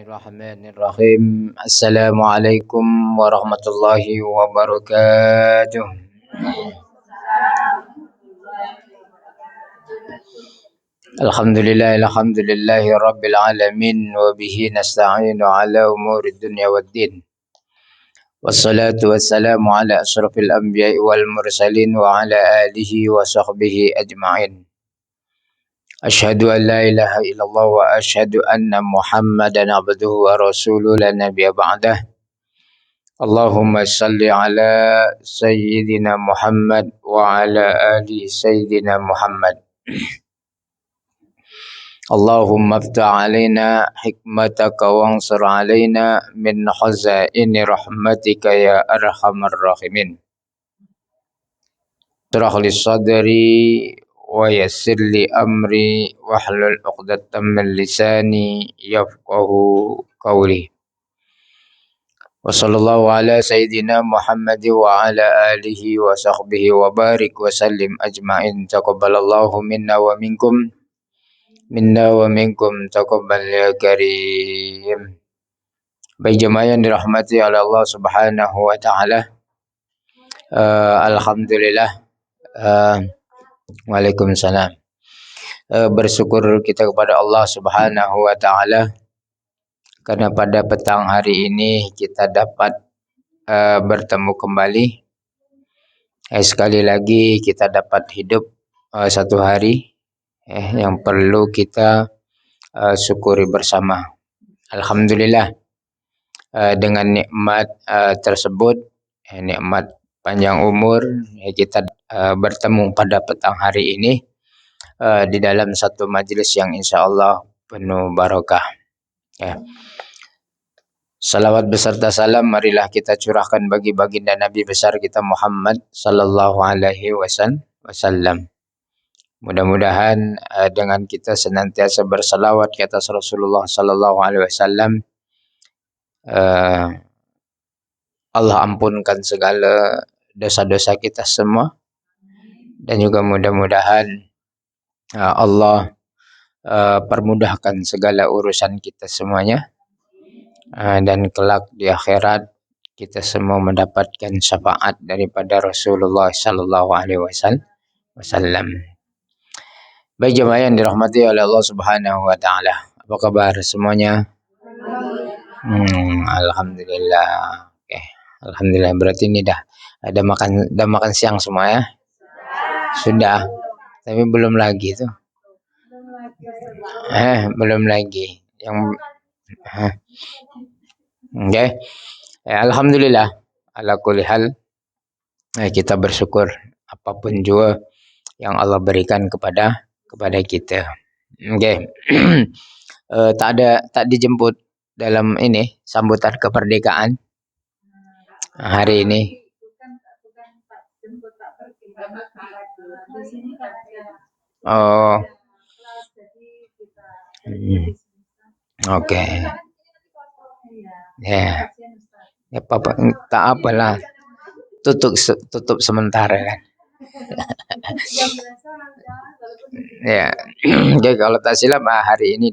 Bismillahirrahmanirrahim. Assalamualaikum warahmatullahi wabarakatuh. Alhamdulillahi rabbil alamin wa bihi nasta'inu ala umuri dunya waddin. Wassalatu wassalamu ala asyrafil anbiya'i wal mursalin wa ala alihi wa sahbihi ajma'in. Asyhadu an la ilaha illallah wa asyhadu anna Muhammadan abduhu wa rasuluhu la nabiyya ba'dah. Allahumma salli ala sayyidina Muhammad wa ala ali sayyidina Muhammad. Allahumma aftah alaina hikmataka wansur alaina min khazaini rahmatika ya arhamar rahimin. Shrah li sadri wa yassir li amri wahlul 'uqdatam min lisani yafqahu qawli. Wa sallallahu ala sayyidina Muhammad wa ala alihi wa sahbihi wa barik wa sallim ajma'in. Taqabbalallahu minna wa minkum taqabbal ya karim. Baik jemaah yang dirahmati oleh Allah Subhanahu wa taala. Alhamdulillah. Waalaikumsalam. Bersyukur kita kepada Allah Subhanahu wa taala karena pada petang hari ini kita dapat bertemu kembali. Sekali lagi kita dapat hidup satu hari yang perlu kita syukuri bersama. Alhamdulillah, dengan nikmat tersebut, nikmat panjang umur, kita bertemu pada petang hari ini di dalam satu majelis yang insya Allah penuh barakah. Ya. Salawat beserta salam marilah kita curahkan bagi baginda Nabi besar kita Muhammad sallallahu alaihi wasallam. Mudah-mudahan dengan kita senantiasa bersalawat ke atas Rasulullah sallallahu alaihi wasallam, Allah ampunkan segala dosa-dosa kita semua, dan juga mudah-mudahan Allah permudahkan segala urusan kita semuanya, dan kelak di akhirat kita semua mendapatkan syafaat daripada Rasulullah sallallahu alaihi wasallam. Baik jemaah yang dirahmati oleh Allah Subhanahu wa taala. Apa kabar semuanya? Alhamdulillah. Oke. Alhamdulillah, berarti ini dah makan siang semua ya? Sudah. Tapi belum lagi tuh. Belum lagi. Yang oke. Alhamdulillah ala kulli hal, kita bersyukur apapun juga yang Allah berikan kepada kita. Oke. Tak dijemput dalam ini sambutan kemerdekaan hari ini. Oh. Oke. Ya. Ya apa tak apalah. Tutup sementara kan. Ya. Jadi kalau tak silap hari ini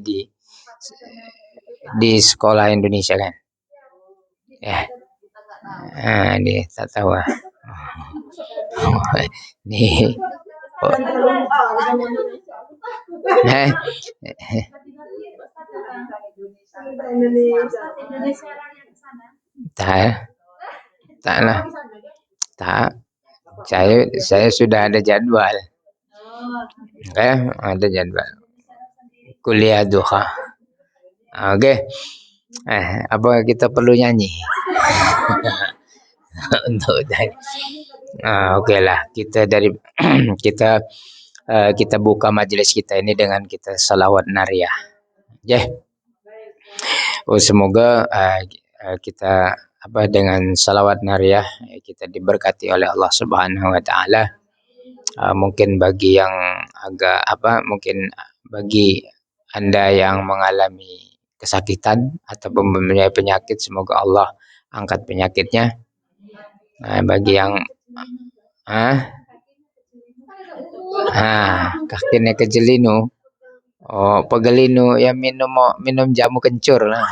di sekolah Indonesia kan. Ya. Ini tak tahu. Nih. Tak lah. Saya sudah ada jadwal. Ada jadwal. Kuliah duha. Oke. Apa kita perlu nyanyi? Untuk oke lah, kita kita buka majelis kita ini dengan kita salawat nariyah. Semoga kita dengan salawat nariyah kita diberkati oleh Allah Subhanahu wa taala. Mungkin bagi yang mungkin bagi Anda yang mengalami kesakitan ataupun mempunyai penyakit, semoga Allah angkat penyakitnya. Bagi yang kakinya kejelinu, pegelinu ya minum jamu kencur lah.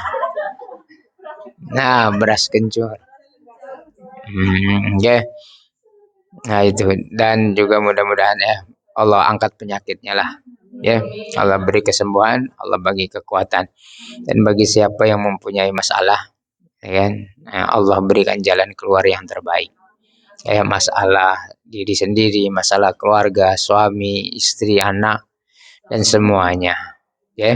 Nah, beras kencur. Ya. Nah, itu dan juga mudah-mudahan ya Allah angkat penyakitnya lah. Ya, Allah beri kesembuhan, Allah bagi kekuatan. Dan bagi siapa yang mempunyai masalah, ya kan, nah, Allah berikan jalan keluar yang terbaik. Kayak masalah diri sendiri, masalah keluarga, suami, istri, anak, dan semuanya. Ya,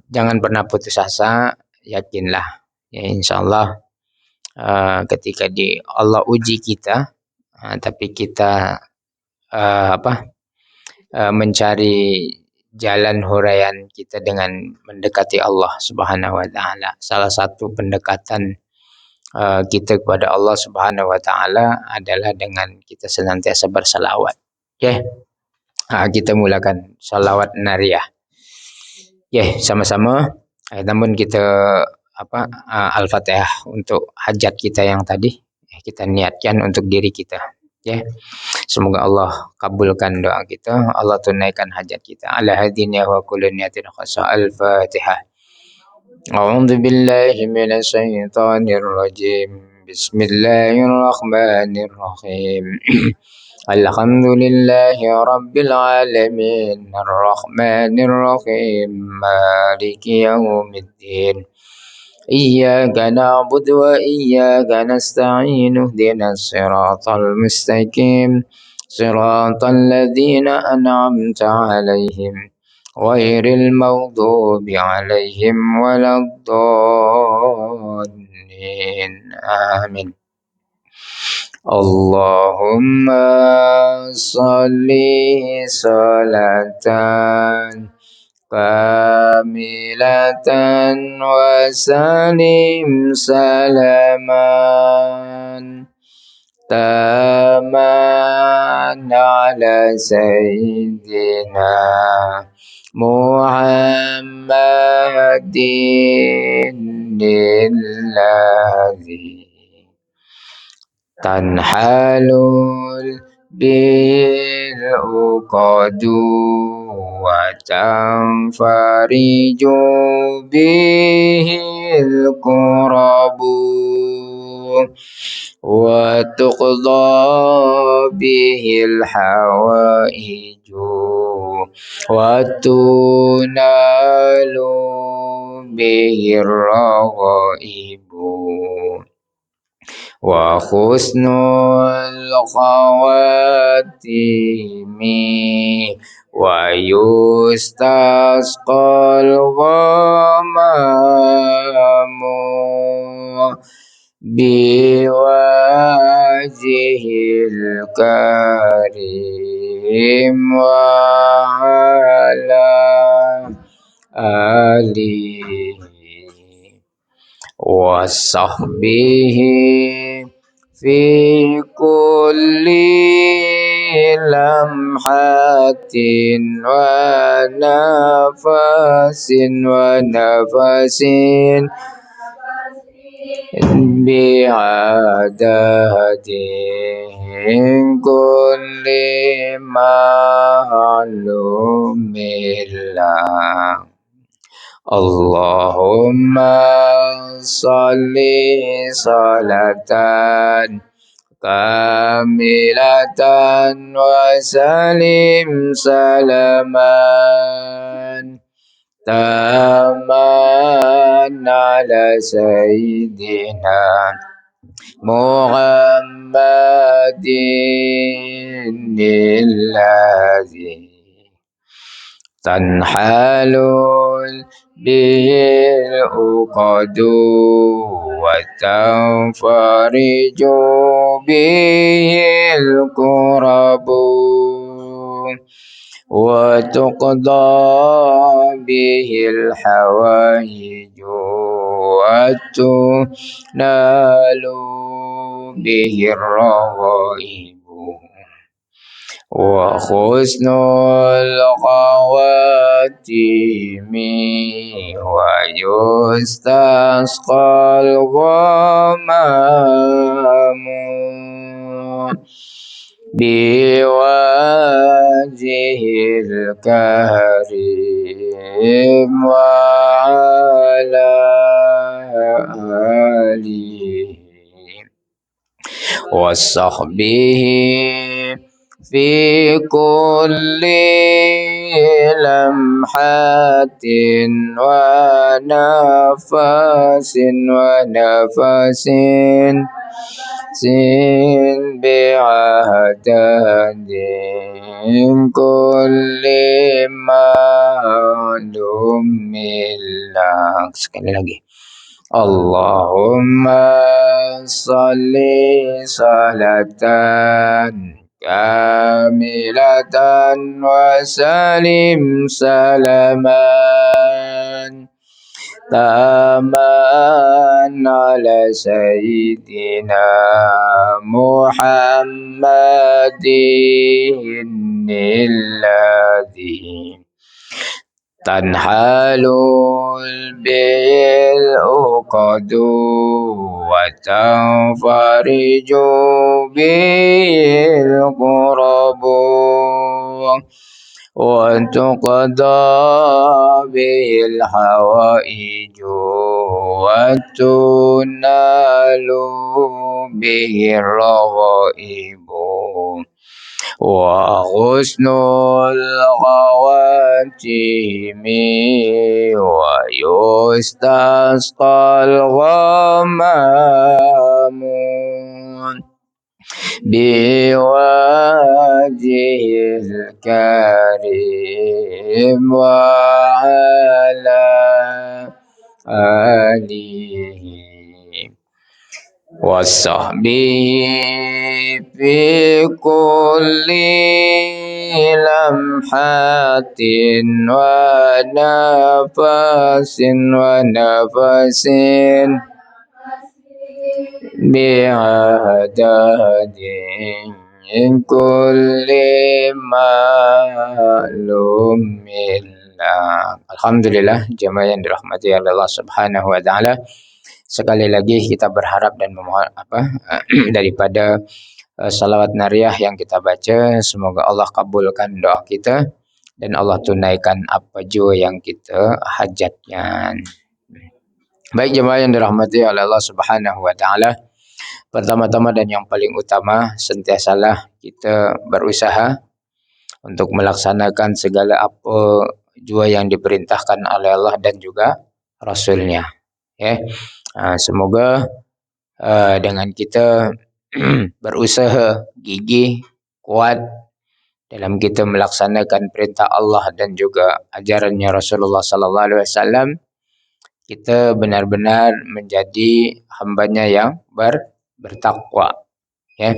jangan pernah putus asa, yakinlah. Ya, insya Allah ketika Allah uji kita, tapi kita mencari jalan huraian kita dengan mendekati Allah Subhanahu wa taala. Salah satu pendekatan kita kepada Allah Subhanahu wa taala adalah dengan kita senantiasa bersalawat. Oke. Kita mulakan salawat nariyah. Sama-sama. Namun kita Al-Fatihah untuk hajat kita yang tadi kita niatkan untuk diri kita. Semoga Allah kabulkan doa kita, Allah tunaikan hajat kita. Ala hadiniya wa kullu niyatin khasa. Al-Fatihah. A'udzu billahi minasy syaithanir rajim. Bismillahirrahmanirrahim. Alhamdulillahi rabbil alamin. Arrahmanir rahim. Maliki yaumiddin. إياك نعبد وإياك نستعين اهدنا الصراط المستقيم صراط الذين أنعمت عليهم غير المغضوب عليهم ولا الضالين آمين. اللهم صل صلاة كاملة وسلم سلاما تاما على سيدنا محمد الذي تنحل بالعقد وتنفرج به الكرب وتقضى به الحوائج وتنال به الرغائب وحسن الخواتيم ويستسقى الغمام بوجه الكريم وعلى آله وصحبه في كل لمحة ونفس بعدد كل معلوم له. اللهم صل صلاة كاملة وسلم سلاما تاما على سيدنا محمد الذي تنحل به العقد وتنفرج به الكرب وتقضى به الحوائج وتنال به الرغائب وحسن الخواتيم ويستسقى الغمام بوجه الكريم وعلى وصحبه في كل لمحة ونفس بعدد كل معلوم لك. Sekali lagi. Allahumma salli salatan kamilatan wa salim salaman taman ala sayyidina Muhammadin alladhi tanhalul bil uqadu wa tanfariju bil qurabu wa tuqda bil hawaiju wa tunalu bihi raghaibu wa husnul khawatimi wa yustasqal ghamamun biwajhil karim wa ala alihi wasahbihi fi kulli lamhatin wa nafasin bi'adadin kulli ma'lumin lak. Alhamdulillah, jemaah yang dirahmati Allah Subhanahu wa taala. Sekali lagi kita berharap dan memohon daripada salawat nariyah yang kita baca, semoga Allah kabulkan doa kita dan Allah tunaikan apa jua yang kita hajatkan. Baik jemaah yang dirahmati oleh Allah Subhanahu wa taala, pertama-tama dan yang paling utama, sentiasalah kita berusaha untuk melaksanakan segala apa jua yang diperintahkan oleh Allah dan juga Rasulnya. Ya. Semoga dengan kita berusaha gigih, kuat dalam kita melaksanakan perintah Allah dan juga ajarannya Rasulullah sallallahu alaihi wasallam, kita benar-benar menjadi hambanya yang bertakwa. Ya.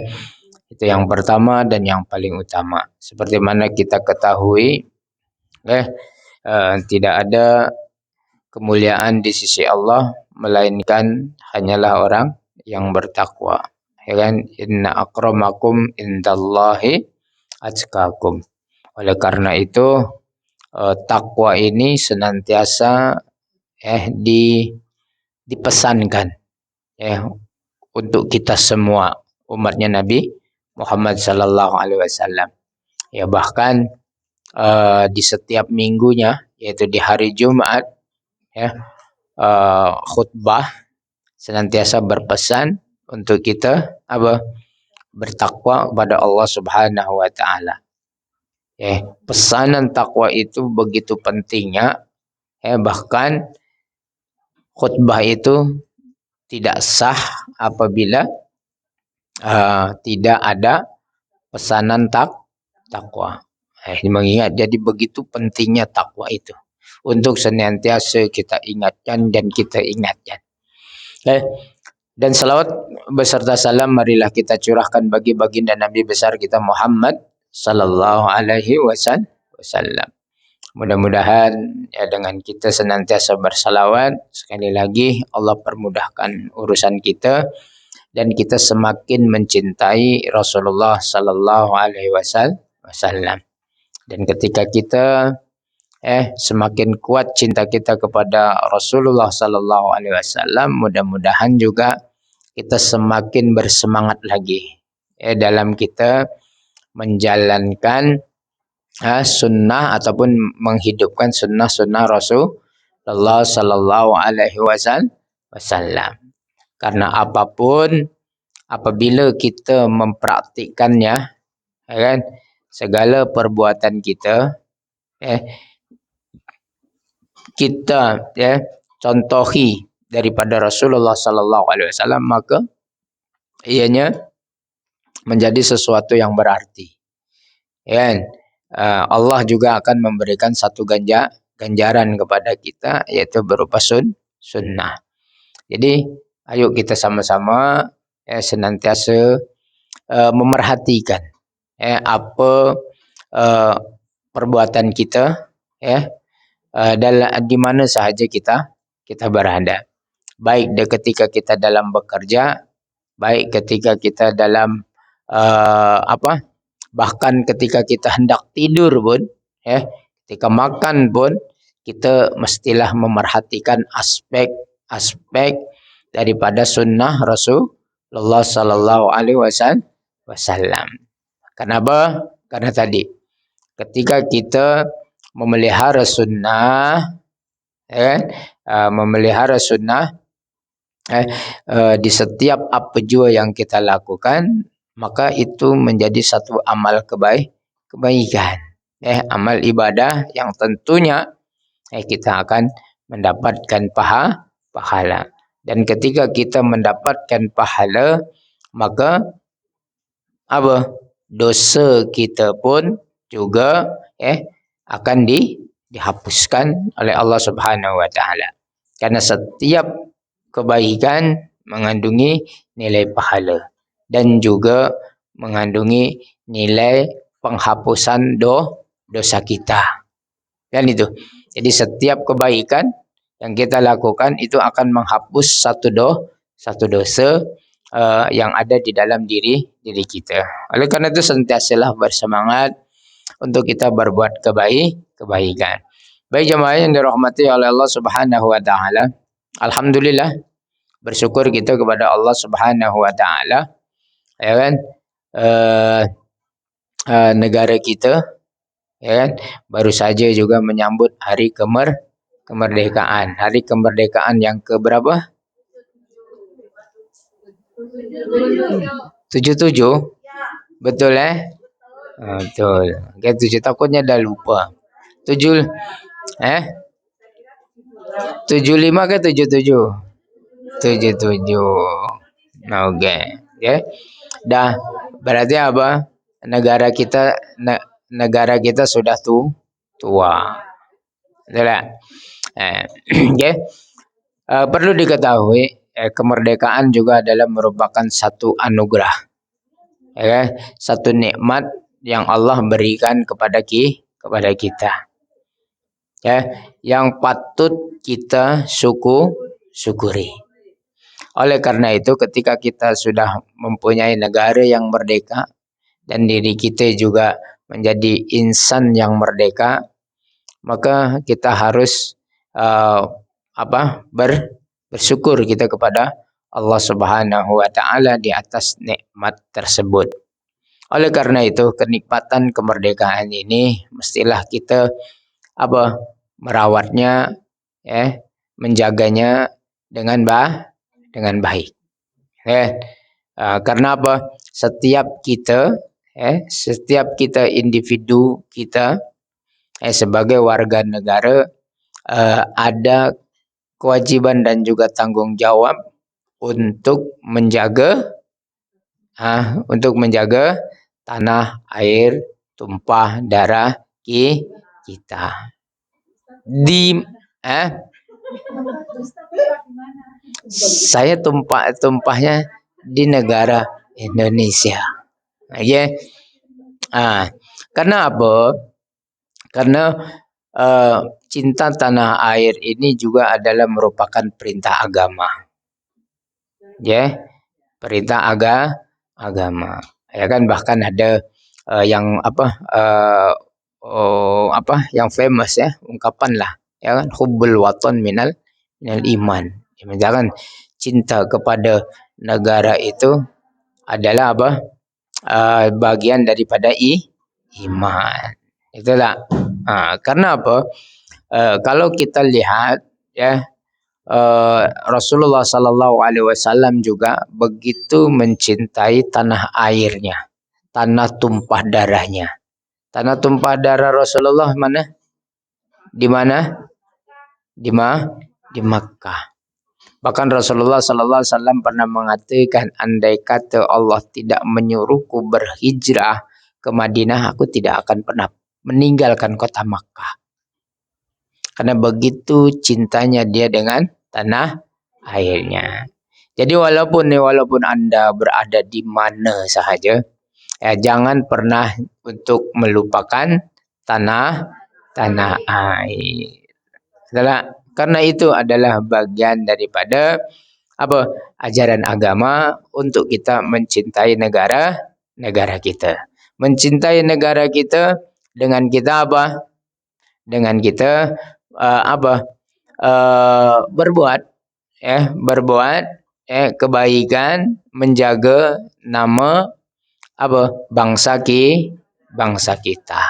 Itu yang pertama dan yang paling utama. Seperti mana kita ketahui, tidak ada kemuliaan di sisi Allah melainkan hanyalah orang yang bertakwa. Ya kan? Inna akramakum indallahi atqakum. Oleh karena itu takwa ini senantiasa dipesankan untuk kita semua umatnya Nabi Muhammad sallallahu alaihi wasallam. Ya, bahkan di setiap minggunya, yaitu di hari Jumat, khutbah senantiasa berpesan untuk kita bertakwa kepada Allah Subhanahu wa taala. Pesanan takwa itu begitu pentingnya, bahkan khutbah itu tidak sah apabila tidak ada pesanan takwa. Mengingat, jadi begitu pentingnya takwa itu untuk senantiasa kita ingatkan dan kita ingatkan. Dan salawat beserta salam marilah kita curahkan bagi baginda Nabi besar kita Muhammad sallallahu alaihi wasallam. Mudah-mudahan dengan kita senantiasa bersalawat, sekali lagi Allah permudahkan urusan kita dan kita semakin mencintai Rasulullah sallallahu alaihi wasallam. Dan ketika kita semakin kuat cinta kita kepada Rasulullah sallallahu alaihi wasallam, mudah-mudahan juga kita semakin bersemangat lagi dalam kita menjalankan sunnah ataupun menghidupkan sunnah-sunnah Rasulullah sallallahu alaihi wasallam. Karena apapun apabila kita mempraktikkannya, ya kan, segala perbuatan kita, kita contohi daripada Rasulullah sallallahu alaihi wasallam, maka ianya menjadi sesuatu yang berarti. Ya kan? Allah juga akan memberikan satu ganjaran kepada kita, yaitu berupa sunnah. Jadi ayo kita sama-sama senantiasa memerhatikan apa perbuatan kita, dalam di mana sahaja kita berada. Baik ketika kita dalam bekerja, baik ketika kita dalam bahkan ketika kita hendak tidur pun, ketika makan pun, kita mestilah memerhatikan aspek-aspek daripada sunnah Rasulullah sallallahu alaihi wasallam. Kenapa? Karena tadi ketika kita memelihara sunnah, memelihara sunnah di setiap apa jua yang kita lakukan, maka itu menjadi satu amal kebaikan, amal ibadah yang tentunya kita akan mendapatkan pahala. Dan ketika kita mendapatkan pahala, maka dosa kita pun juga akan dihapuskan oleh Allah Subhanahu wa taala. Karena setiap kebaikan mengandungi nilai pahala dan juga mengandungi nilai penghapusan dosa kita. Kan itu. Jadi setiap kebaikan yang kita lakukan itu akan menghapus satu dosa yang ada di dalam diri kita. Oleh karena itu sentiasalah bersemangat untuk kita berbuat kebaikan. Baik jemaah yang dirahmati oleh Allah Subhanahu wa taala, alhamdulillah, bersyukur kita kepada Allah Subhanahu wa taala, ya kan, negara kita, ya kan, baru saja juga menyambut hari kemerdekaan. Hari kemerdekaan yang keberapa? 77? Betul betul. Oke, 7 takutnya dah lupa. 75 ke 77? 77. Oke. Dah berarti apa? Negara kita sudah tua. Betul tak? Perlu diketahui kemerdekaan juga adalah merupakan satu anugerah, satu nikmat yang Allah berikan kepada kita, yang patut kita syukuri. Oleh karena itu ketika kita sudah mempunyai negara yang merdeka dan diri kita juga menjadi insan yang merdeka, maka kita harus bersyukur kita kepada Allah Subhanahu wa taala di atas nikmat tersebut. Oleh karena itu kenikmatan kemerdekaan ini mestilah kita merawatnya, menjaganya dengan baik. Karena apa? Setiap kita individu kita sebagai warga negara ada kewajiban dan juga tanggung jawab untuk menjaga tanah, air, tumpah darah kita. Saya tumpahnya di negara Indonesia. Karena apa? Karena cinta tanah air ini juga adalah merupakan perintah agama. Perintah agama. Ya kan, bahkan ada yang yang famous ungkapan lah, ya kan, hubbul watan minal iman. Misalkan cinta kepada negara itu adalah bagian daripada iman. Itulah. Karena apa? Kalau kita lihat Rasulullah Sallallahu Alaihi Wasallam juga begitu mencintai tanah airnya, tanah tumpah darahnya. Tanah tumpah darah Rasulullah mana? Di mana? Di Makkah. Bahkan Rasulullah Sallallahu Alaihi Wasallam pernah mengatakan, andai kata Allah tidak menyuruhku berhijrah ke Madinah, aku tidak akan pernah meninggalkan kota Makkah. Karena begitu cintanya dia dengan tanah airnya. Jadi walaupun Anda berada di mana sahaja, jangan pernah untuk melupakan tanah air. Karena itu adalah bagian daripada ajaran agama untuk kita mencintai negara kita. Mencintai negara kita dengan kita apa? Dengan kita berbuat kebaikan, menjaga nama bangsa kita.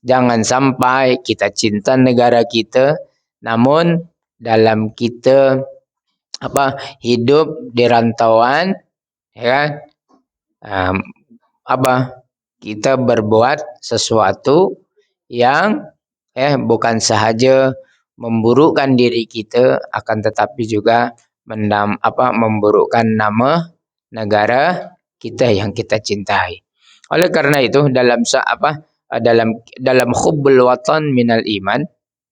Jangan sampai kita cinta negara kita, namun dalam kita hidup di rantauan, ya kan? Kita berbuat sesuatu yang bukan sahaja memburukkan diri kita, akan tetapi juga memburukkan nama negara kita yang kita cintai. Oleh karena itu dalam hubbul watan minal iman,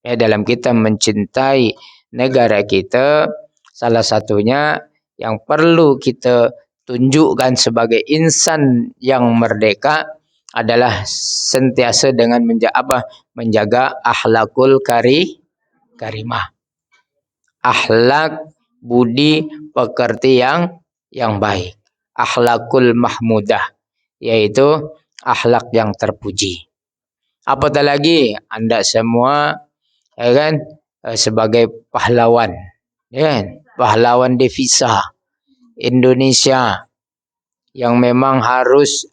dalam kita mencintai negara kita, salah satunya yang perlu kita tunjukkan sebagai insan yang merdeka adalah sentiasa dengan menjaga akhlakul karimah. Akhlak budi pekerti yang baik. Akhlakul mahmudah, yaitu akhlak yang terpuji. Apatah lagi Anda semua sebagai pahlawan, pahlawan devisa Indonesia yang memang harus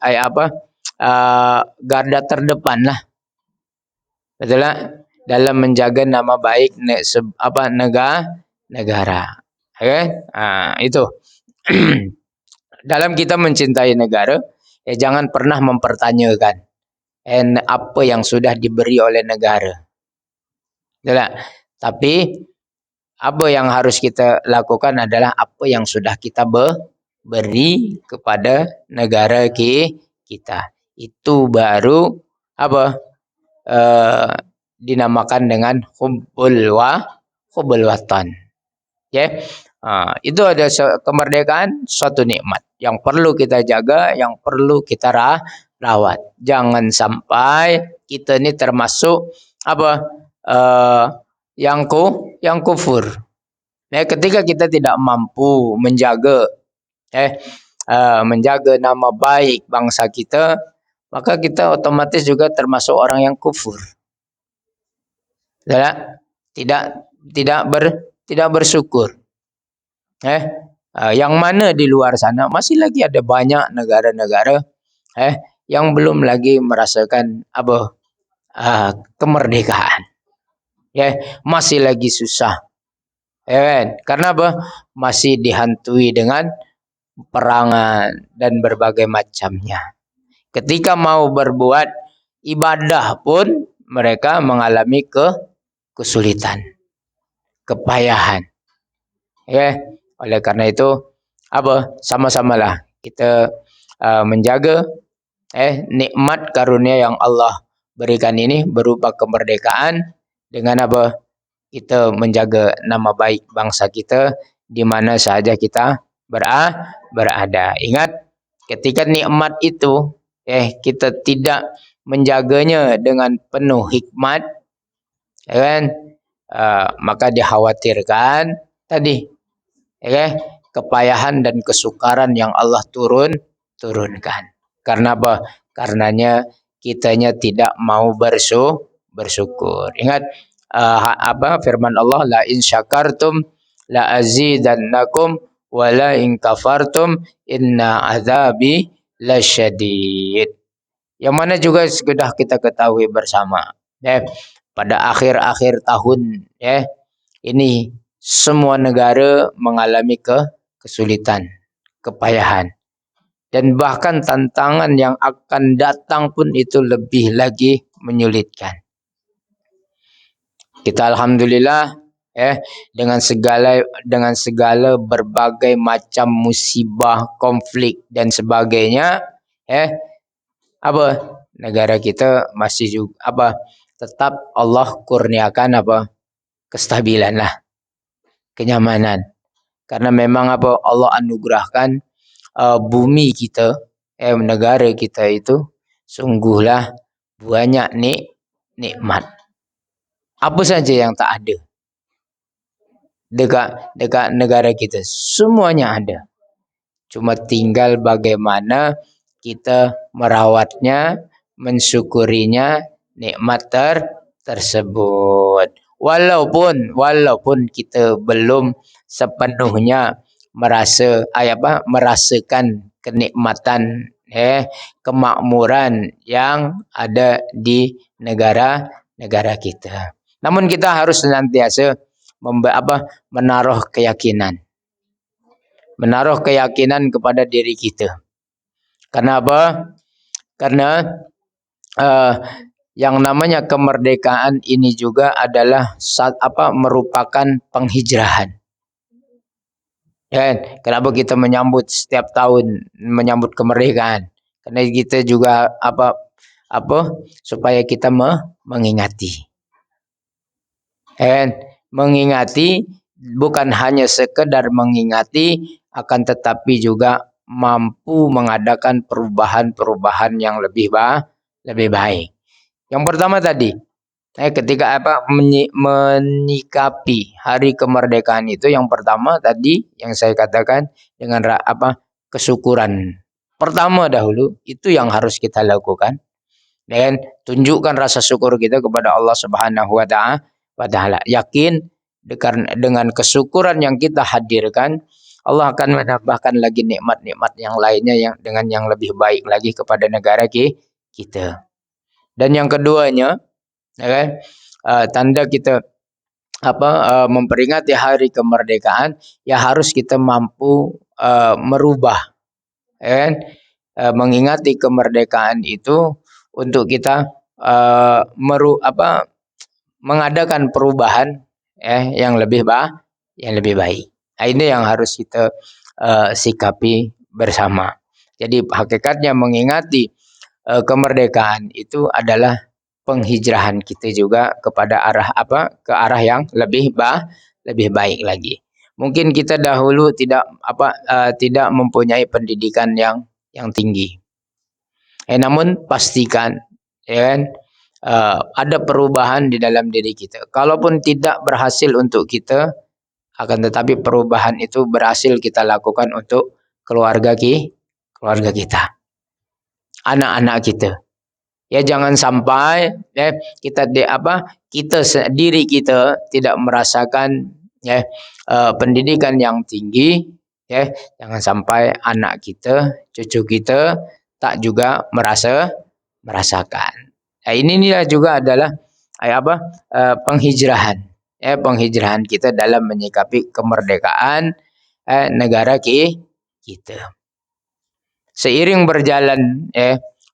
garda terdepan lah, betul lah, dalam menjaga nama baik negara. Itu dalam kita mencintai negara, jangan pernah mempertanyakan apa yang sudah diberi oleh negara. Betul tak? Tapi apa yang harus kita lakukan adalah apa yang sudah kita beri kepada negara kita. Itu baru dinamakan dengan hubbul watan. Itu ada kemerdekaan, suatu nikmat yang perlu kita jaga, yang perlu kita rawat. Jangan sampai kita ini termasuk yang kufur. Ketika kita tidak mampu menjaga nama baik bangsa kita, maka kita otomatis juga termasuk orang yang kufur. Tidak bersyukur. Yang mana di luar sana masih lagi ada banyak negara-negara yang belum lagi merasakan kemerdekaan. Masih lagi susah. Karena masih dihantui dengan perangan dan berbagai macamnya. Ketika mau berbuat ibadah pun mereka mengalami kesulitan, kepayahan. Oleh karena itu sama-samalah kita menjaga nikmat karunia yang Allah berikan ini berupa kemerdekaan, dengan kita menjaga nama baik bangsa kita di mana saja kita berada. Ingat, ketika nikmat itu kita tidak menjaganya dengan penuh hikmat, maka dikhawatirkan tadi kepayahan dan kesukaran yang Allah turunkan. Karena karenanya kitanya tidak mau bersyukur. Ingat firman Allah, la in syakartum la azidannakum wa la in kafartum inna azabi lasyadid. Yang mana juga sudah kita ketahui bersama, pada akhir-akhir tahun ini semua negara mengalami kesulitan, kepayahan. Dan bahkan tantangan yang akan datang pun itu lebih lagi menyulitkan. Kita alhamdulillah dengan segala berbagai macam musibah, konflik dan sebagainya, negara kita masih juga tetap Allah kurniakan kestabilan lah, kenyamanan. Karena memang Allah anugerahkan bumi kita, negara kita itu sungguhlah banyak nikmat. Apa saja yang tak ada dekat negara kita, semuanya ada. Cuma tinggal bagaimana kita merawatnya, mensyukurinya, nikmat tersebut. Walaupun kita belum sepenuhnya merasakan kenikmatan, kemakmuran yang ada di negara kita. Namun kita harus senantiasa menaruh keyakinan kepada diri kita. Kenapa? Karena yang namanya kemerdekaan ini juga adalah merupakan penghijrahan. Kenapa kita menyambut setiap tahun menyambut kemerdekaan? Karena kita juga supaya kita mengingati. Mengingati bukan hanya sekedar mengingati, akan tetapi juga mampu mengadakan perubahan-perubahan yang lebih baik. Yang pertama tadi, ketika menyikapi hari kemerdekaan itu, yang pertama tadi yang saya katakan dengan kesyukuran. Pertama dahulu itu yang harus kita lakukan, dan tunjukkan rasa syukur kita kepada Allah Subhanahu wa taala. Yakin dengan kesyukuran yang kita hadirkan, Allah akan menambahkan lagi nikmat-nikmat yang lainnya dengan yang lebih baik lagi kepada negara kita. Dan yang keduanya, tanda kita memperingati hari kemerdekaan, ya harus kita mampu merubah, mengingati kemerdekaan itu untuk kita mengadakan perubahan yang lebih baik. Nah, ini yang harus kita sikapi bersama. Jadi hakikatnya mengingati kemerdekaan itu adalah penghijrahan kita juga kepada ke arah yang lebih baik lagi. Mungkin kita dahulu tidak mempunyai pendidikan yang tinggi. Namun pastikan ada perubahan di dalam diri kita. Kalaupun tidak berhasil untuk kita, akan tetapi perubahan itu berhasil kita lakukan untuk keluarga kita, anak-anak kita. Ya jangan sampai diri kita tidak merasakan pendidikan yang tinggi, jangan sampai anak kita, cucu kita tak juga merasakan. Inilah juga adalah penghijrahan. Penghijrahan kita dalam menyikapi kemerdekaan negara kita. Seiring berjalan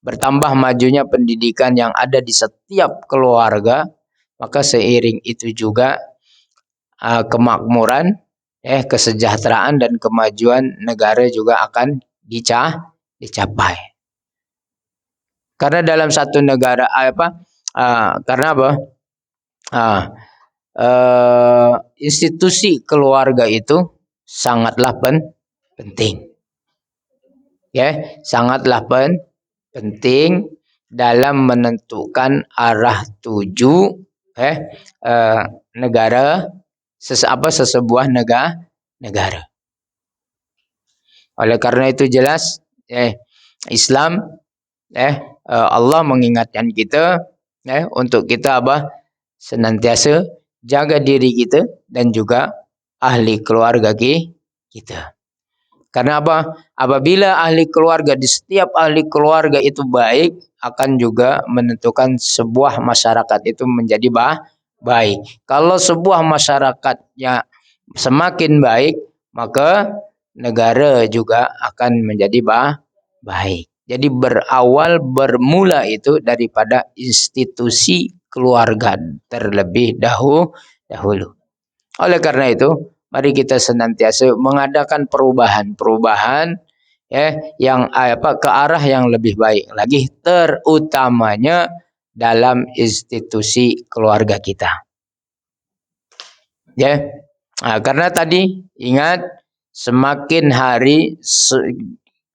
bertambah majunya pendidikan yang ada di setiap keluarga, maka seiring itu juga kemakmuran, kesejahteraan dan kemajuan negara juga akan dicapai. Karena dalam satu negara institusi keluarga itu sangatlah penting. Sangatlah penting dalam menentukan arah tuju negara sesebuah negara. Oleh karena itu jelas Islam Allah mengingatkan kita untuk kita senantiasa jaga diri kita dan juga ahli keluarga kita. Karena apabila di setiap ahli keluarga itu baik, akan juga menentukan sebuah masyarakat itu menjadi baik. Kalau sebuah masyarakatnya semakin baik, maka negara juga akan menjadi baik. Jadi bermula itu daripada institusi keluarga terlebih dahulu. Oleh karena itu, mari kita senantiasa mengadakan perubahan-perubahan yang ke arah yang lebih baik lagi, terutamanya dalam institusi keluarga kita. Karena tadi ingat, semakin hari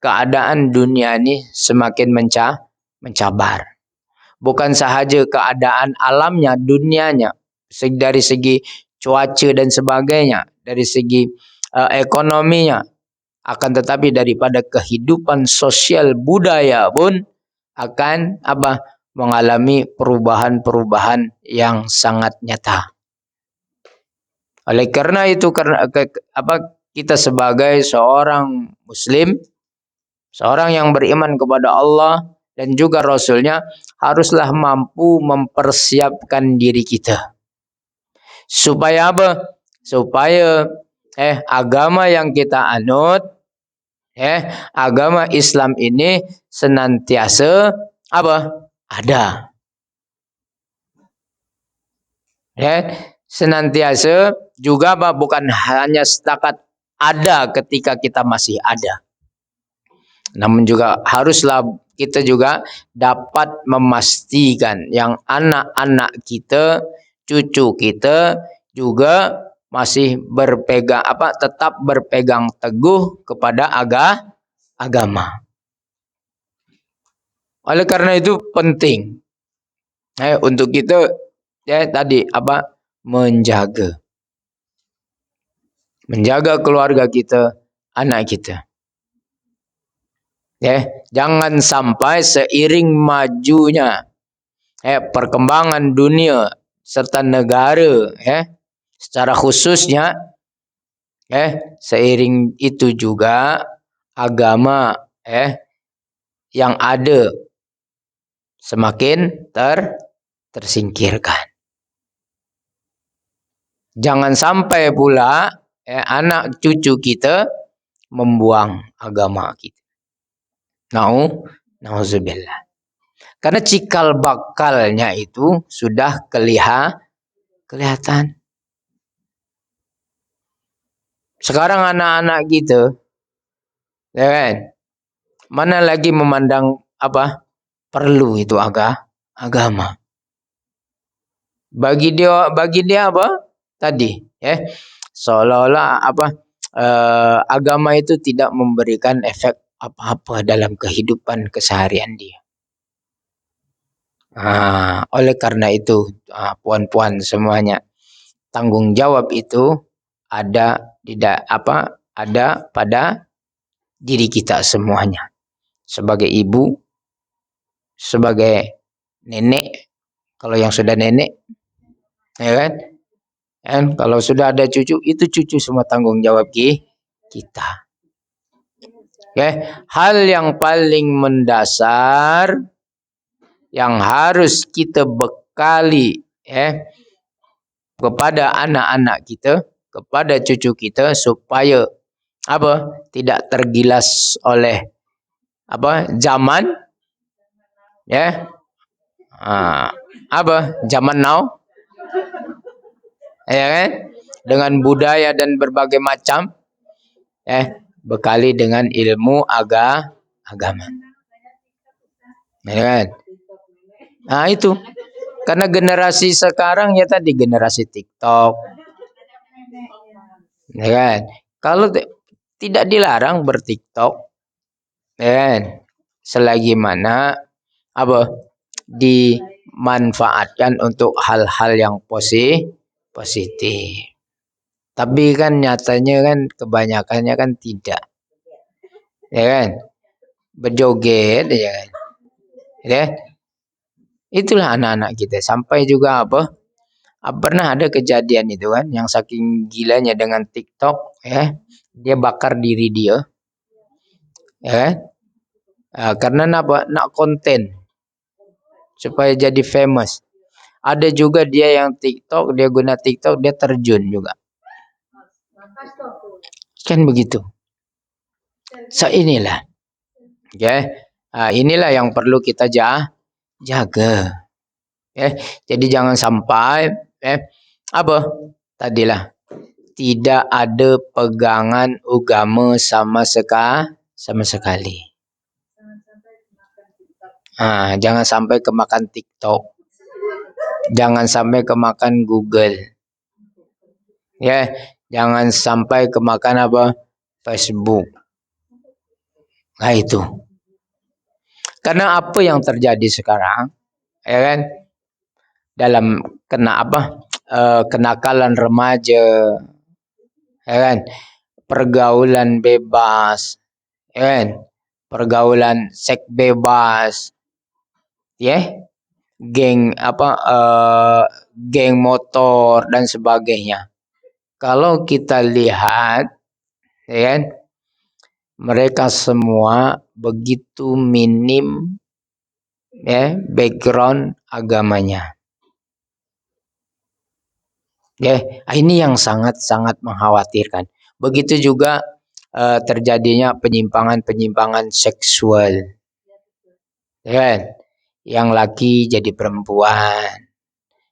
keadaan dunia ini semakin mencabar. Bukan sahaja keadaan alamnya, dunianya, dari segi cuaca dan sebagainya, dari segi ekonominya, akan tetapi daripada kehidupan sosial budaya pun akan mengalami perubahan-perubahan yang sangat nyata. Oleh karena itu, kita sebagai seorang Muslim, seorang yang beriman kepada Allah dan juga Rasulnya, haruslah mampu mempersiapkan diri kita. Supaya apa? Supaya agama yang kita anut, agama Islam ini senantiasa ada. Senantiasa juga bukan hanya setakat ada ketika kita masih ada. Namun juga haruslah kita juga dapat memastikan yang anak-anak kita, cucu kita juga masih tetap berpegang teguh kepada agama. Oleh karena itu penting untuk kita menjaga keluarga kita, anak kita. Jangan sampai seiring majunya perkembangan dunia serta negara, secara khususnya seiring itu juga agama yang ada semakin tersingkirkan. Jangan sampai pula anak cucu kita membuang agama kita. Nauzubillah. Karena cikal bakalnya itu sudah kelihatan. Sekarang anak-anak kita, mana lagi memandang perlu itu agama. Bagi dia tadi, seolah-olah agama itu tidak memberikan efek apa-apa dalam kehidupan keseharian dia. Oleh karena itu, puan-puan semuanya, tanggung jawab itu ada pada diri kita semuanya. Sebagai ibu, sebagai nenek, kalau yang sudah nenek, kalau sudah ada cucu, itu cucu semua tanggung jawab kita. Hal yang paling mendasar yang harus kita bekali kepada anak-anak kita, kepada cucu kita, supaya tidak tergilas oleh zaman, zaman now, dengan budaya dan berbagai macam, bekali dengan ilmu agama. Itu karena generasi sekarang generasi TikTok, kalau tidak dilarang berTikTok, selagi mana dimanfaatkan untuk hal-hal yang positif. Tapi kan nyatanya kebanyakannya tidak, berjoget, itulah anak-anak kita. Sampai juga pernah ada kejadian itu yang saking gilanya dengan TikTok, dia bakar diri dia, karena nak konten supaya jadi famous. Ada juga dia yang TikTok, dia guna TikTok, dia terjun juga. Kan begitu. Inilah. Inilah yang perlu kita jaga. Jadi jangan sampai apa? Tadilah tidak ada pegangan agama sama sekali. Jangan sampai kemakan TikTok. Jangan sampai kemakan Google. Jangan sampai kemakan apa? Facebook. Nah itu. Karena apa yang terjadi sekarang, ya kan? Dalam kenakalan remaja, ya kan? Pergaulan bebas, ya kan? Pergaulan seks bebas, geng geng motor dan sebagainya. Kalau kita lihat, ya kan? Mereka semua begitu minim background agamanya. Ini yang sangat-sangat mengkhawatirkan. Begitu juga terjadinya penyimpangan seksual. Yang laki jadi perempuan,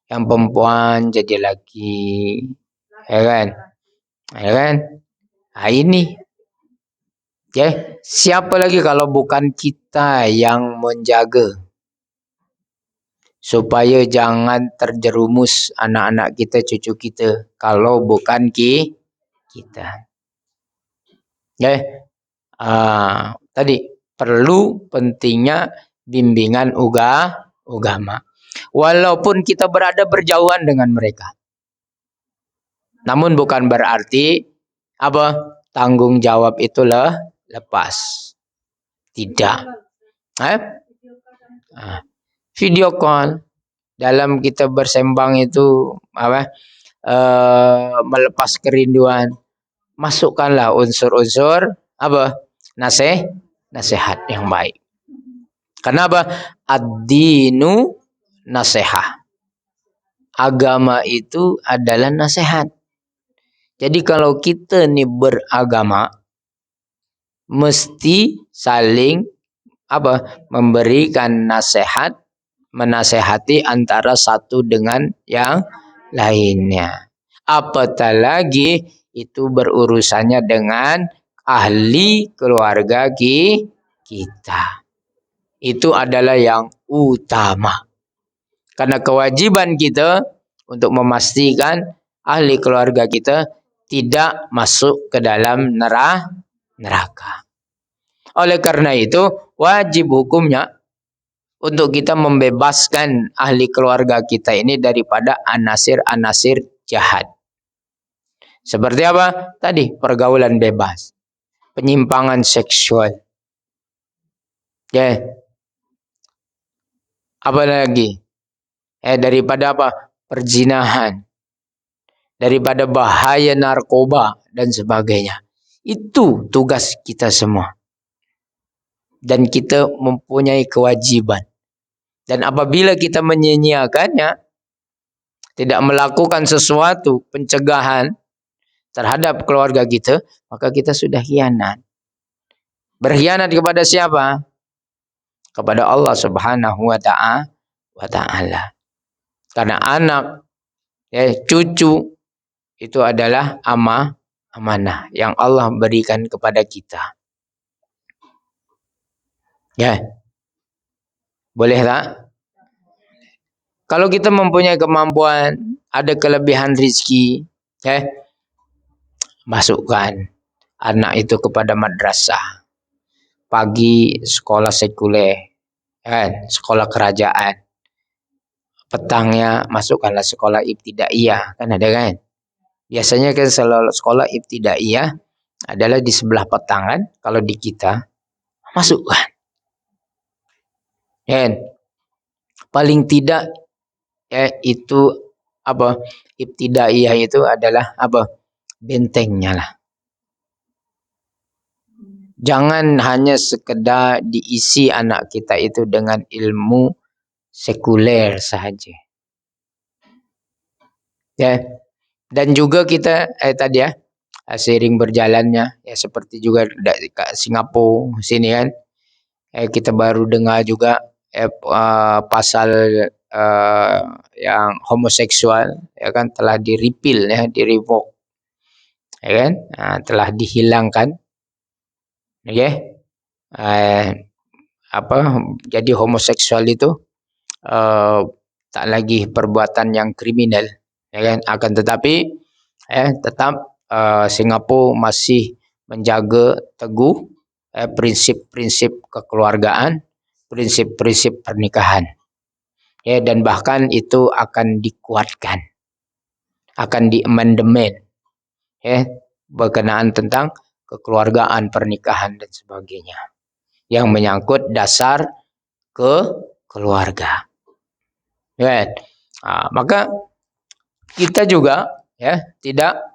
yang perempuan jadi laki. Ini. Siapa lagi kalau bukan kita yang menjaga supaya jangan terjerumus anak-anak kita, cucu kita, kalau bukan kita. Tadi perlu pentingnya bimbingan agama. Walaupun kita berada berjauhan dengan mereka. Namun bukan berarti tanggung jawab itulah lepas. Tidak. Video call. Dalam kita bersembang itu melepas kerinduan. Masukkanlah unsur-unsur nasihat yang baik. Kenapa? Ad-dinu nasihah. Agama itu adalah nasihat. Jadi kalau kita ni beragama, mesti saling memberikan nasihat, menasehati antara satu dengan yang lainnya. Apatah lagi itu berurusannya dengan ahli keluarga kita. Itu adalah yang utama. Karena kewajiban kita untuk memastikan ahli keluarga kita tidak masuk ke dalam neraka. Oleh karena itu, wajib hukumnya untuk kita membebaskan ahli keluarga kita ini daripada anasir-anasir jahat. Seperti apa? Tadi, pergaulan bebas. Penyimpangan seksual. Apa lagi? Daripada perzinahan. Daripada bahaya narkoba dan sebagainya. Itu tugas kita semua. Dan kita mempunyai kewajiban. Dan apabila kita menyia-nyiakannya, tidak melakukan sesuatu pencegahan terhadap keluarga kita, maka kita sudah khianat. Berkhianat kepada siapa? Kepada Allah Subhanahu wa ta'ala. Karena anak, cucu itu adalah amanah yang Allah berikan kepada kita. Boleh tak? Kalau kita mempunyai kemampuan, ada kelebihan rezeki, masukkan anak itu kepada madrasah. Pagi sekolah sekuler, sekolah kerajaan. Petangnya masukkanlah sekolah ibtidaiyah, kan ada kan? Biasanya kan sekolah ibtidaiyah adalah di sebelah petang kan? Kalau di kita masukkan. Paling tidak itu ibtidaiyah itu adalah bentengnya lah. Jangan hanya sekedar diisi anak kita itu dengan ilmu sekuler sahaja. Dan juga kita seiring berjalannya ya, seperti juga Singapura sini kan, kita baru dengar juga pasal uh, yang homoseksual ya kan telah di-repeal ya, di-revoke ya kan, telah dihilangkan, oke. Uh, apa jadi homoseksual itu uh, tak lagi perbuatan yang kriminal ya kan, akan tetapi tetap Singapura masih menjaga teguh prinsip-prinsip kekeluargaan, prinsip-prinsip pernikahan ya, dan bahkan itu akan dikuatkan, akan diamandemen ya, berkenaan tentang kekeluargaan, pernikahan dan sebagainya yang menyangkut dasar ke keluarga. Ya. Maka kita juga ya tidak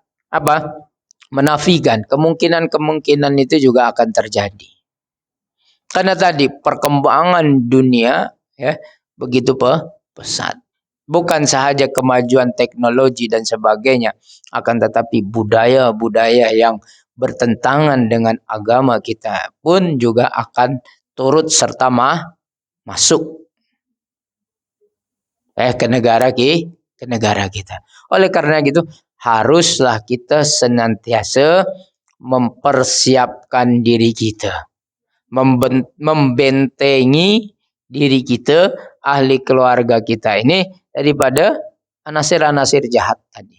menafikan kemungkinan-kemungkinan itu juga akan terjadi. Karena tadi perkembangan dunia ya begitu pesat. Bukan sahaja kemajuan teknologi dan sebagainya, akan tetapi budaya-budaya yang bertentangan dengan agama kita pun juga akan turut serta masuk ke negara kita. Oleh karena gitu, haruslah kita senantiasa mempersiapkan diri kita, membentengi diri kita, ahli keluarga kita ini daripada anasir-anasir jahat tadi.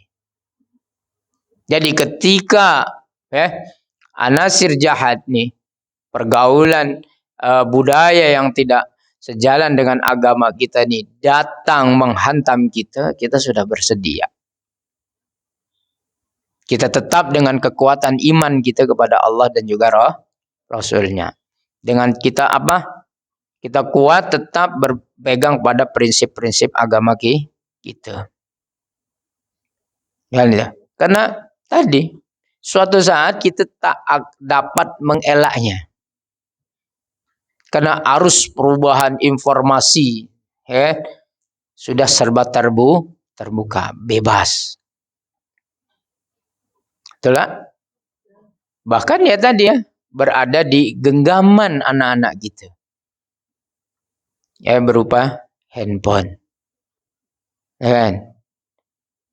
Jadi ketika anasir jahat nih, pergaulan budaya yang tidak sejalan dengan agama kita nih datang menghantam kita, kita sudah bersedia. Kita tetap dengan kekuatan iman kita kepada Allah dan juga Rasulnya. Dengan kita kita kuat tetap berpegang pada prinsip-prinsip agama kita. Ya, karena tadi suatu saat kita tak dapat mengelaknya. Karena arus perubahan informasi sudah serba terbuka, bebas. Itulah. Bahkan ya tadi berada di genggaman anak-anak kita. Ya berupa handphone. Ya kan?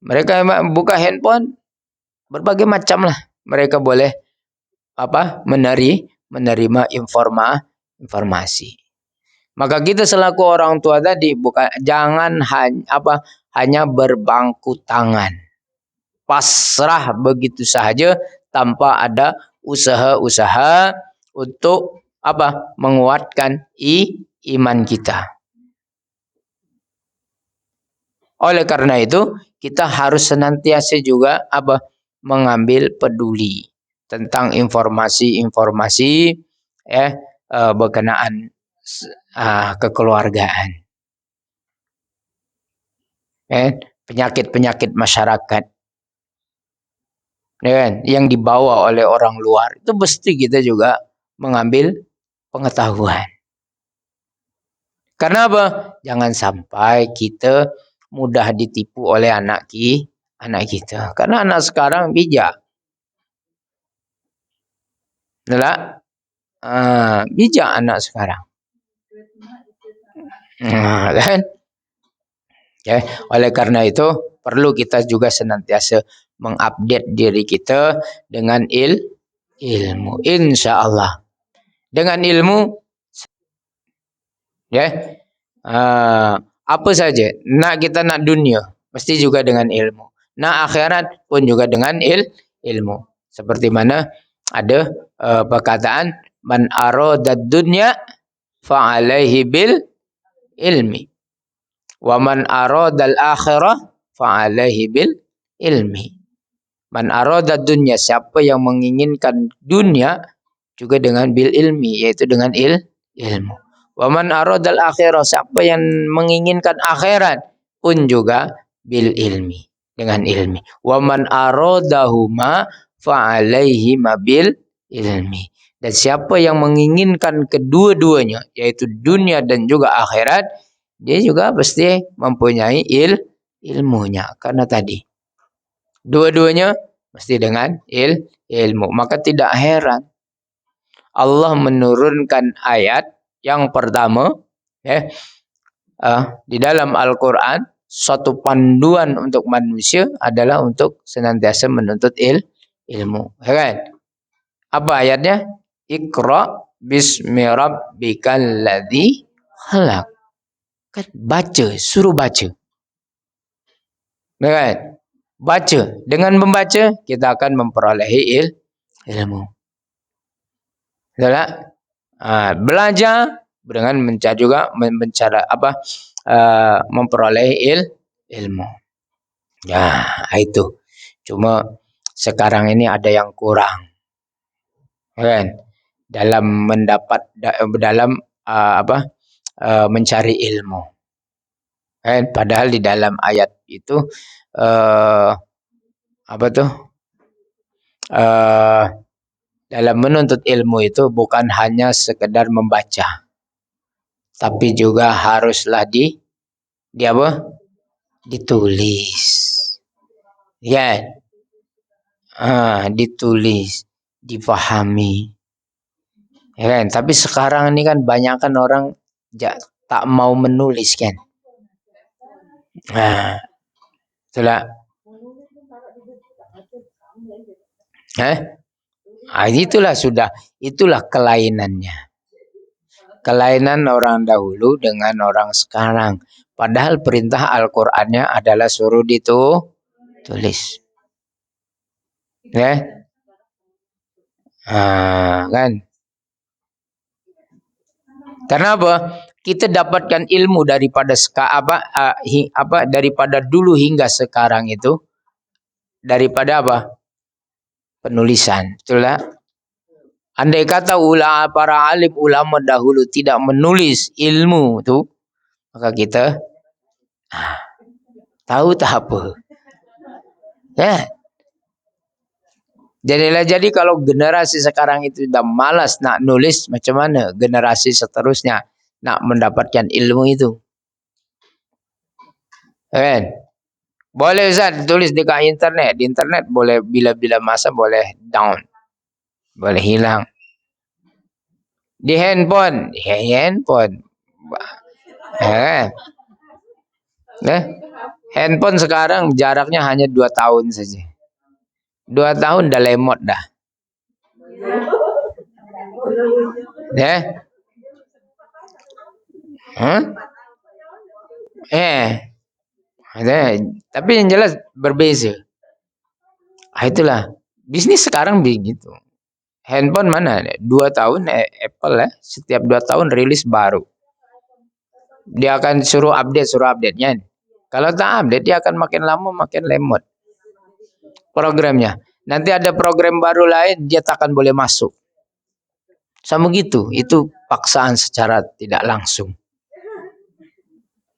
Mereka buka handphone berbagai macam lah. Mereka boleh menerima informasi. Maka kita selaku orang tua tadi jangan hanya berbangku tangan. Pasrah begitu saja tanpa ada usaha-usaha untuk menguatkan iman kita. Oleh karena itu kita harus senantiasa juga mengambil peduli tentang informasi-informasi berkenaan kekeluargaan. Penyakit-penyakit masyarakat yang dibawa oleh orang luar, itu mesti kita juga mengambil pengetahuan. Karena jangan sampai kita mudah ditipu oleh anak kita. Karena anak sekarang bijak. Bijak anak sekarang. Kan? Oleh karena itu perlu kita juga senantiasa mengupdate diri kita dengan ilmu. Insya Allah. Dengan ilmu apa saja. Kita nak dunia, mesti juga dengan ilmu. Nak akhirat pun juga dengan ilmu. Seperti mana ada perkataan man aradad dunya fa alaihi bil ilmi. Wa man aradal akhirah fa alaihi bil ilmi. Man aradad dunya, siapa yang menginginkan dunia juga dengan bil ilmi, yaitu dengan ilmu. Wa man aradal akhirah, siapa yang menginginkan akhirat pun juga bil ilmi, dengan ilmi. Wa man aradahuma fa alaihi bil ilmi. Dan siapa yang menginginkan kedua-duanya, yaitu dunia dan juga akhirat, dia juga pasti mempunyai ilmunya. Karena tadi dua-duanya Mesti dengan ilmu. Maka tidak heran Allah menurunkan ayat yang pertama, ya, di dalam Al-Quran, suatu panduan untuk manusia adalah untuk senantiasa menuntut ilmu. Ya kan? Apa ayatnya? Iqra bismi rabbikal ladzi khalaq. Kan baca, suruh baca. Ya kan? Baca. Dengan membaca, kita akan memperolehi ilmu. Betul tak? Belajar dengan mencari juga memperoleh ilmu. Ya, itu. Cuma sekarang ini ada yang kurang, kan? Dalam mencari ilmu. Kan? Padahal di dalam ayat itu dalam menuntut ilmu itu bukan hanya sekedar membaca, tapi juga haruslah ditulis. Ya. Ditulis, dipahami. Ya kan? Tapi sekarang ini kan banyak kan orang tak mau menulis kan. Itulah. Itulah kelainannya. Kelainan orang dahulu dengan orang sekarang. Padahal perintah Al-Qur'annya adalah suruh ditulis. Ya. Kan? Karena apa? Kita dapatkan ilmu daripada daripada dulu hingga sekarang itu daripada apa? Penulisan. Betul tak? Andai kata para alim ulama dahulu tidak menulis ilmu itu, maka kita tahu tak apa. Ya. Jadi kalau generasi sekarang itu sudah malas nak nulis, macam mana generasi seterusnya nak mendapatkan ilmu itu? Kan? Boleh Ustaz tulis dekat internet. Di internet boleh bila-bila masa boleh down. Boleh hilang. Di handphone. Handphone sekarang jaraknya hanya 2 tahun saja. 2 tahun dah lemot dah. Ya. Tapi yang jelas berbeza. Itulah. Bisnis sekarang begitu. Handphone mana? 2 tahun Apple setiap 2 tahun rilis baru. Dia akan suruh update-nya. Kalau tak update dia akan makin lama makin lemot programnya. Nanti ada program baru lain dia tak akan boleh masuk. Sama gitu, itu paksaan secara tidak langsung.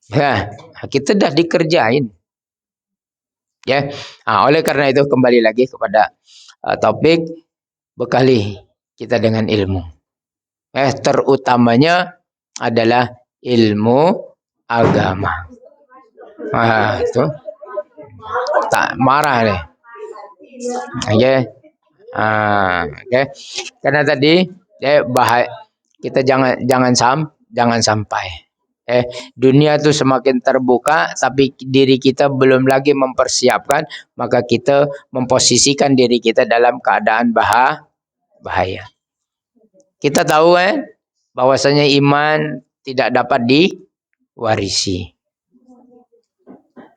Ya, kita dah dikerjain. Ya. Oleh karena itu kembali lagi kepada topik, bekali kita dengan ilmu. Terutamanya adalah ilmu agama. Itu tak marah nih. Okay. Karena tadi kita jangan sampai dunia itu semakin terbuka tapi diri kita belum lagi mempersiapkan, maka kita memposisikan diri kita dalam keadaan bahaya. Kita tahu bahwasanya iman tidak dapat diwarisi.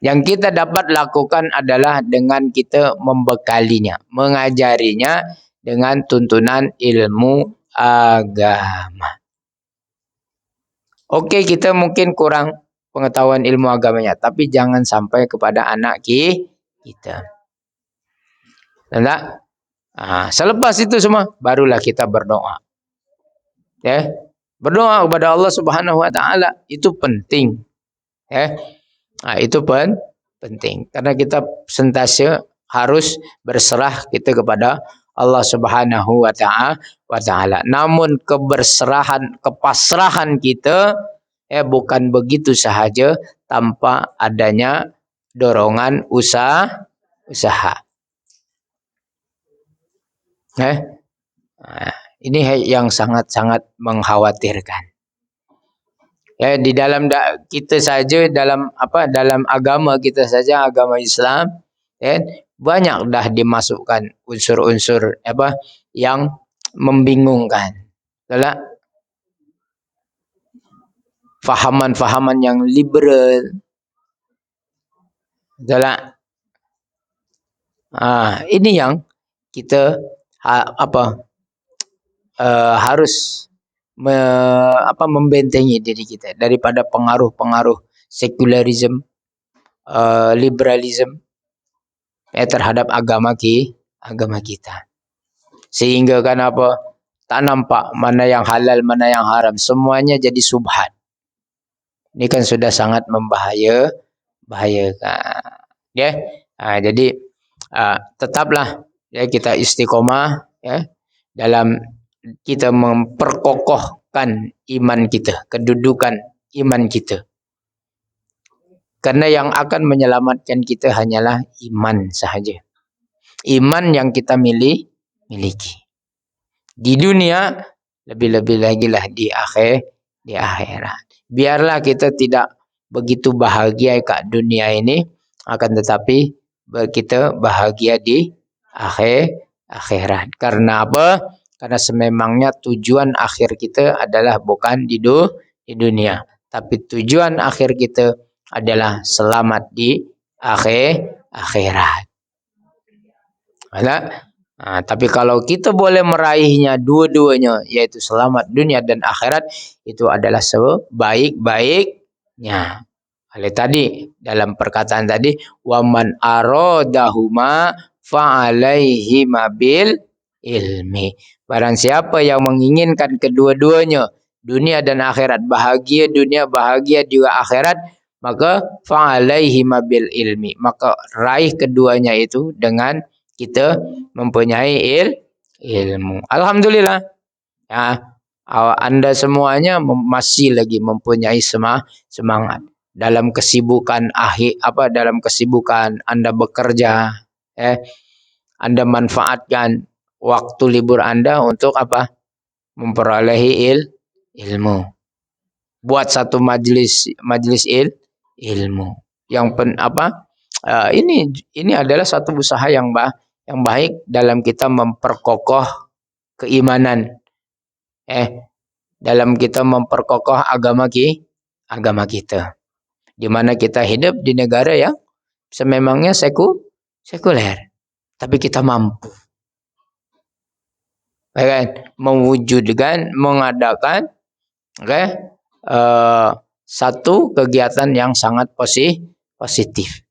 Yang kita dapat lakukan adalah dengan kita membekalinya, mengajarinya dengan tuntunan ilmu agama. Oke, kita mungkin kurang pengetahuan ilmu agamanya, tapi jangan sampai kepada anak kita. Enggak? Selepas itu semua, barulah kita berdoa. Ya, berdoa kepada Allah Subhanahu Wa Taala itu penting. Ya. Itu penting karena kita sentiasa harus berserah kita kepada Allah Subhanahu Wa Taala. Namun kepasrahan kita bukan begitu sahaja tanpa adanya dorongan usaha. Eh? Ini yang sangat-sangat mengkhawatirkan. Ya, di dalam kita saja dalam agama kita saja, agama Islam, ya, banyak dah dimasukkan unsur-unsur yang membingungkan. Betul tak? Fahaman-fahaman yang liberal. Betul tak? Ini yang kita harus membentengi diri kita daripada pengaruh-pengaruh sekularisme, liberalisme terhadap agama kita. Sehingga kan tak nampak mana yang halal, mana yang haram, semuanya jadi subhat. Ini kan sudah sangat membahayakan. Ya. Jadi tetaplah ya kita istiqomah ya dalam kita memperkokohkan iman kita, kedudukan iman kita. Karena yang akan menyelamatkan kita hanyalah iman sahaja. Iman yang kita miliki. Di dunia, lebih-lebih lagi lah di akhirat. Biarlah kita tidak begitu bahagia kat dunia ini, akan tetapi kita bahagia di akhirat. Karena apa? Karena sememangnya tujuan akhir kita adalah bukan di dunia, tapi tujuan akhir kita adalah selamat di akhirat. Tapi kalau kita boleh meraihnya dua-duanya, yaitu selamat dunia dan akhirat, itu adalah sebaik-baiknya. Oleh tadi dalam perkataan tadi, waman aradahuma fa'alaihi mabil ilmi. Barang siapa yang menginginkan kedua-duanya, dunia dan akhirat, bahagia dunia, bahagia juga akhirat, maka fa'alaihi mabil ilmi. Maka raih keduanya itu dengan kita mempunyai ilmu. Alhamdulillah. Ya, Anda semuanya masih lagi mempunyai semangat dalam kesibukan dalam kesibukan Anda bekerja. Anda manfaatkan waktu libur Anda untuk memperolehi ilmu. Buat satu majlis ilmu. Yang ini adalah satu usaha yang baik dalam kita memperkokoh keimanan. Dalam kita memperkokoh agama kita. Di mana kita hidup di negara yang sememangnya sekuler. Tapi kita mampu mewujudkan, mengadakan satu kegiatan yang sangat positif.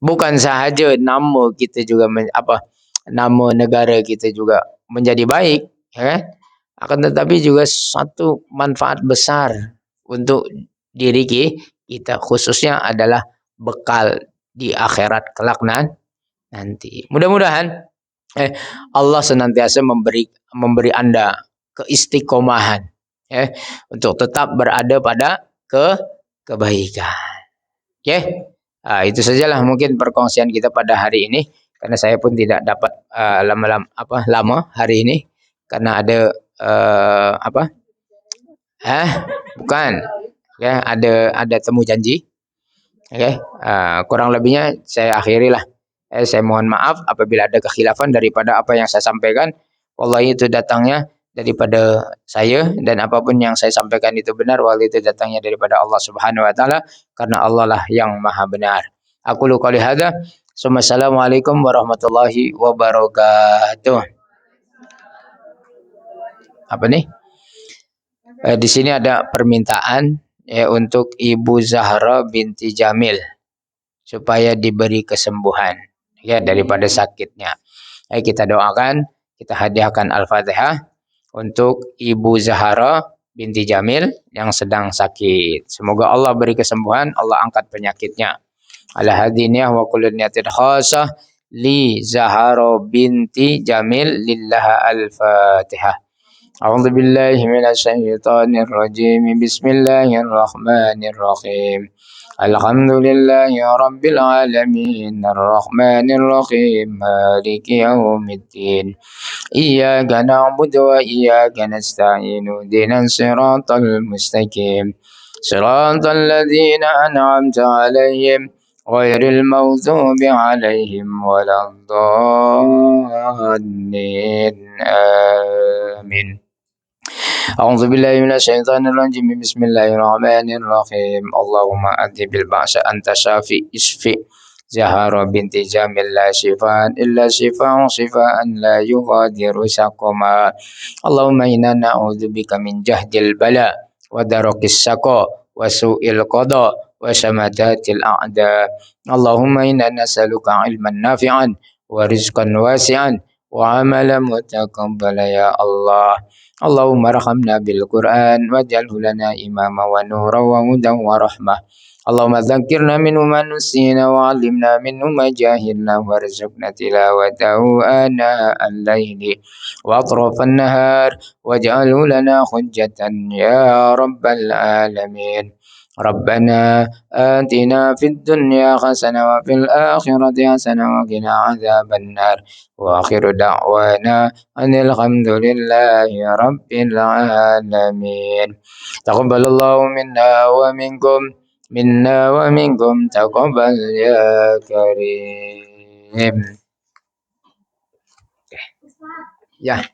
Bukan sahaja nama kita juga nama negara kita juga menjadi baik, akan tetapi juga satu manfaat besar untuk diri kita, khususnya adalah bekal di akhirat kelak nanti. Mudah-mudahan Allah senantiasa memberi Anda keistiqomahan untuk tetap berada pada kebaikan. Itu sajalah mungkin perkongsian kita pada hari ini, karena saya pun tidak dapat lama hari ini karena ada bukan ada temu janji. Kurang lebihnya saya akhirilah. Saya mohon maaf apabila ada kekhilafan daripada apa yang saya sampaikan. Wallahi itu datangnya daripada saya, dan apapun yang saya sampaikan itu benar, wallahi itu datangnya daripada Allah Subhanahu wa taala, karena Allah lah yang Maha benar. Aku lu qouli hadza. Assalamualaikum warahmatullahi wabarakatuh. Apa nih? Di sini ada permintaan untuk Ibu Zahra binti Jamil supaya diberi kesembuhan daripada sakitnya. Kita doakan, kita hadiahkan Al-Fatihah untuk Ibu Zahra binti Jamil yang sedang sakit. Semoga Allah beri kesembuhan, Allah angkat penyakitnya. Ala hadiniyah wa kullu niyatin khasah li Zahra binti Jamil lillah Al-Fatihah. A'udzu billahi minasyaitonir rajim. Bismillahirrahmanirrahim. الحمد لله رب العالمين الرحمن الرحيم مالك يوم الدين إياك نعبد وإياك نستعين اهدنا الصراط المستقيم صراط الذين أنعمت عليهم غير المغضوب عليهم ولا الضالين آمين. أعوذ بالله من الشيطان الرجيم بسم الله الرحمن الرحيم اللهم أذهب البأس أنت شافي اشفي زهر بنت جامل لا شفاء إلا شفاء لا يغادر سقما اللهم إنا نعوذ بك من جهد البلاء ودرك الشقاء وسوء القضاء وشماتات الأعداء اللهم إنا نسألك علما نافعا ورزقا واسعا وعملا متقبلا يا الله اللهم ارحمنا بالقرآن واجعله لنا إماما ونورا وهدى ورحمة اللهم ذكرنا منه ما نسينا وعلمنا منه ما جاهلنا وارزقنا تلاوته آناء الليل وأطراف النهار واجعله لنا حجة يا رب العالمين ربنا آتنا في الدنيا حسنة وفي الآخرة حسنة وقنا عذاب النار وآخر دعوانا أن الحمد لله رب العالمين تقبل الله منا ومنكم تقبل يا كريم. Ya.